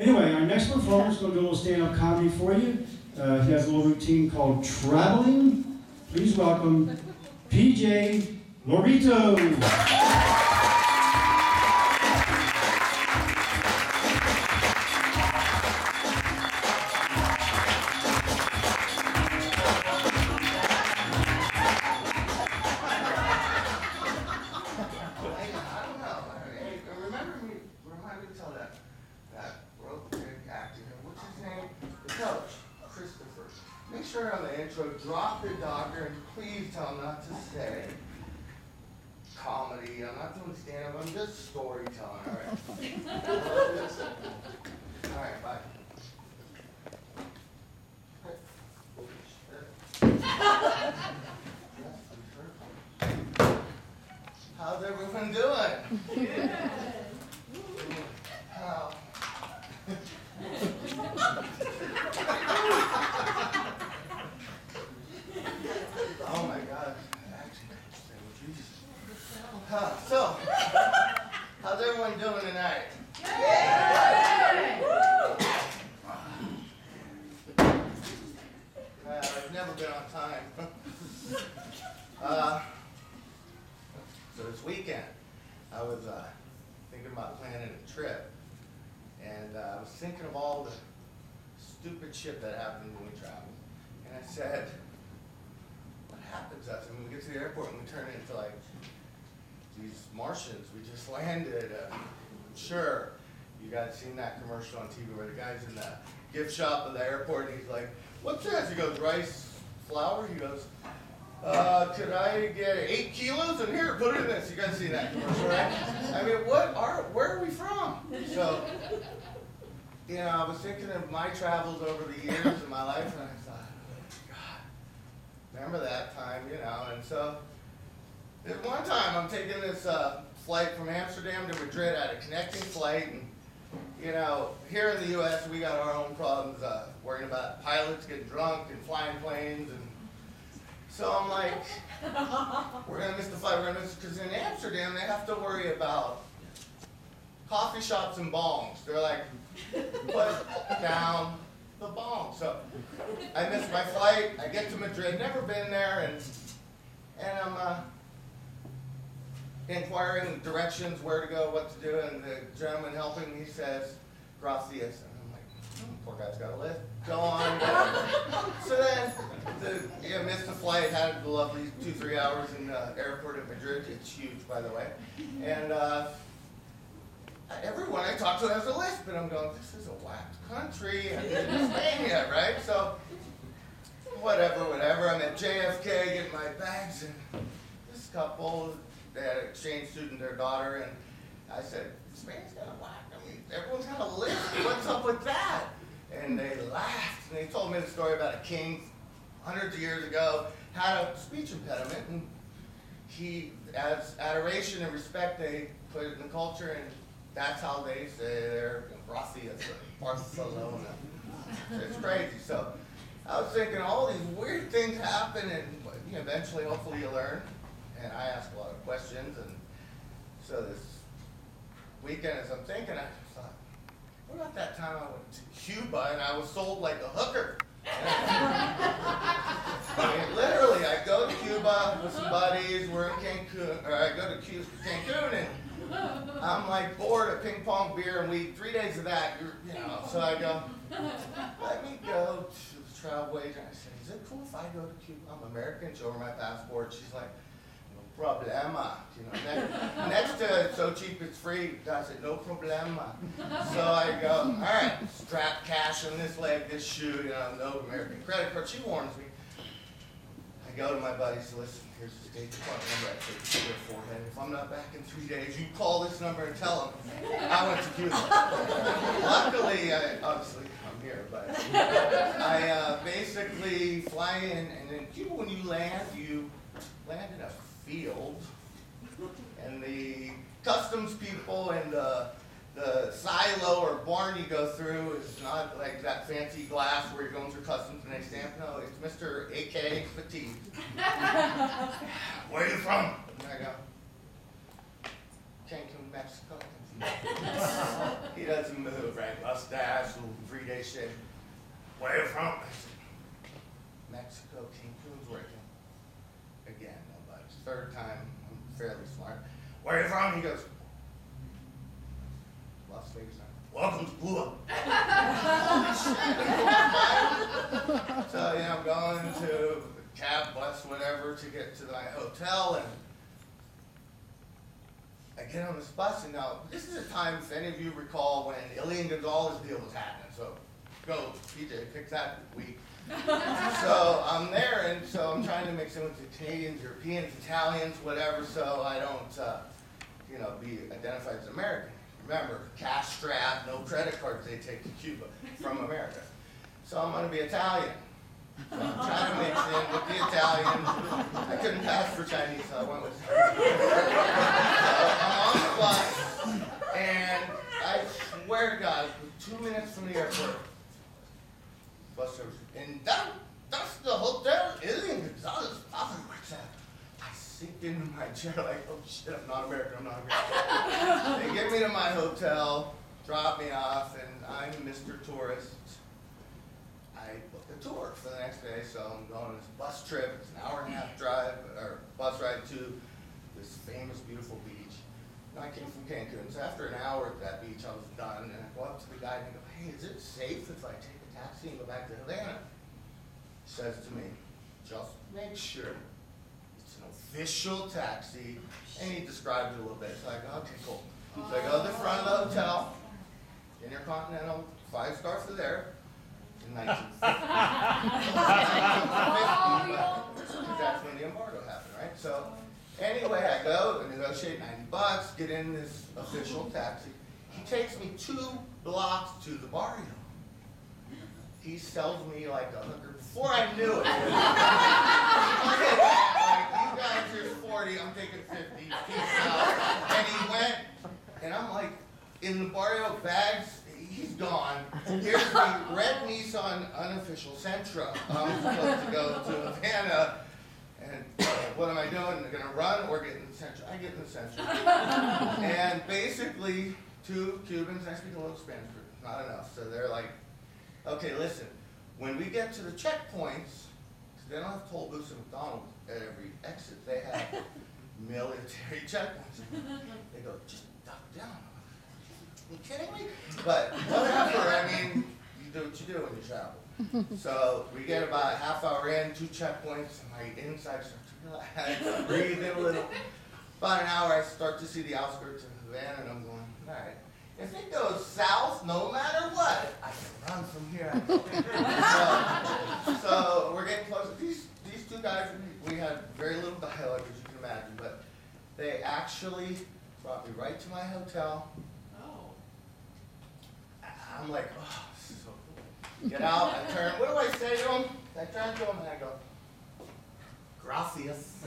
Anyway, our next performer is going to do a little stand-up comedy for you. He has a little routine called Traveling. Please welcome PJ Laurito. Make sure on the intro, drop your doctor, and please tell him not to say comedy. I'm not doing stand-up, I'm just storytelling, all right? All right, bye. How's everyone doing? How? Oh my God. So, how's everyone doing tonight? I've never been on time. So this weekend, I was thinking about planning a trip, and I was thinking of all the stupid shit that happens when we travel. And I said, what happens to us? I mean, we get to the airport and we turn into like these Martians. We just landed. Sure, you guys seen that commercial on TV where the guy's in the gift shop of the airport and he's like, what's this? He goes, rice flour? He goes, could I get 8 kilos? And here, put it in this. You guys see that commercial, right? I mean, where are we from? So, you know, I was thinking of my travels over the years of my life, and I thought, oh, God, remember that time, you know? And so, this one time I'm taking this flight from Amsterdam to Madrid. I had a connecting flight, and, you know, here in the U.S., we got our own problems worrying about pilots getting drunk and flying planes, and so I'm like, we're going to miss the flight, we're going to miss it, because in Amsterdam, they have to worry about coffee shops and bongs. They're like, put down the bong. So I missed my flight, I get to Madrid, never been there, and I'm inquiring directions, where to go, what to do, and the gentleman helping me says, gracias. And I'm like, poor guy's got a lift. Go on. So then, missed the flight, had a lovely 2-3 hours in the airport in Madrid. It's huge, by the way. And everyone I talk to has a lisp, and I'm going, this is a whacked country, I didn't Spain yet, right? So, whatever. I'm at JFK getting my bags, and this couple, they had an exchange student, their daughter, and I said, Spain's got a whack. I mean, everyone's got a lisp. What's up with that? And they laughed, and they told me the story about a king hundreds of years ago had a speech impediment, and he, as adoration and respect, they put it in the culture, and that's how they say they're gracias, Barcelona. It's crazy. So I was thinking all these weird things happen, and eventually, hopefully, you learn. And I ask a lot of questions, and so this weekend, as I'm thinking, I thought, what about that time I went to Cuba and I was sold like a hooker? I mean, literally, I go to Cuba with some buddies, we're in Cancun, or I go to Cancun, and I'm like bored of ping pong, beer, and weed. 3 days of that, so I go, let me go to the travel agent. I said, is it cool if I go to Cuba? I'm American, show her my passport. She's like, no problema. Next to it's so cheap it's free. I said, no problema. So I go, all right, strap cash on this leg, this shoe, no American credit card. She warns me. I go to my buddy, so listen, here's the State Department number. I take to their forehead. If I'm not back in 3 days, you call this number and tell them I went to Cuba. Luckily, obviously, I'm here, but I basically fly in, and in Cuba, when you land in a field, and the customs people and the silo or barn you go through is not like that fancy glass where you're going through customs and they stamp. No, it's Mr. A.K. Fatigue. Where are you from? And I go, Cancun, Mexico. He doesn't move, right? Mustache, little 3-day shave. Where you from? I said, Mexico, Cancun's working. Again, nobody. Third time, I'm fairly smart. Where are you from? He goes, Las Vegas. Welcome to Cuba. Holy shit. So, I'm going to the cab, bus, whatever, to get to my hotel, and I get on this bus, and now, this is a time, if any of you recall, when Ilian Gonzalez deal was happening, so go, PJ, fix that week. So I'm there, and so I'm trying to mix in with the Canadians, Europeans, Italians, whatever, so I don't, be identified as American. Remember, cash strap, no credit cards they take to Cuba from America. So I'm going to be Italian. So I'm trying to mix in with the Italians. I couldn't pass for Chinese, so I went with so I'm on the bus, and I swear to God, 2 minutes from the airport, bus service, and that's the hotel, Ilian Gonzalez. I sink into my chair like, oh shit, I'm not American. They get me to my hotel, drop me off, and I'm Mr. Tourist. I booked a tour for the next day, so I'm going on this bus trip. It's an hour-and-a-half drive, or bus ride to this famous, beautiful beach. And I came from Cancun, so after an hour at that beach, I was done, and I go up to the guy and I go, hey, is it safe if I take a taxi and go back to Havana? He says to me, just make sure it's an official taxi, and he described it a little bit. So I go, okay, cool. So I go to the front of the hotel, Intercontinental, 5-star for there, in 1950. That's when the embargo happened, right? So anyway, I go and negotiate $90, get in this official taxi. He takes me 2 blocks to the barrio. He sells me like a hooker before I knew it. Like, you guys, here's 40, I'm taking 50, peace out. And he went, and I'm like, in the barrio, bags, he's gone. Here's the red Nissan unofficial Sentra. I'm supposed to go to Havana, and what am I doing? Am I gonna run or get in the Sentra? I get in the Sentra. And basically, 2 Cubans, I speak a little Spanish, but not enough, so they're like, okay, listen, when we get to the checkpoints, because they don't have toll booths at McDonald's at every exit, they have military checkpoints. They go, just duck down. Are you kidding me? But whatever, I mean, you do what you do when you travel. So we get about a half hour in, 2 checkpoints, and my inside starts to relax, breathe in a little. About an hour, I start to see the outskirts of Havana, and I'm going, all right. If it goes south, no matter what, I can run from here. So we're getting close. These 2 guys, we had very little dialogue, as you can imagine, but they actually brought me right to my hotel. Oh. I'm like, oh, this is so cool. Get out, I turn. What do I say to them? I turn to them and I go, gracias.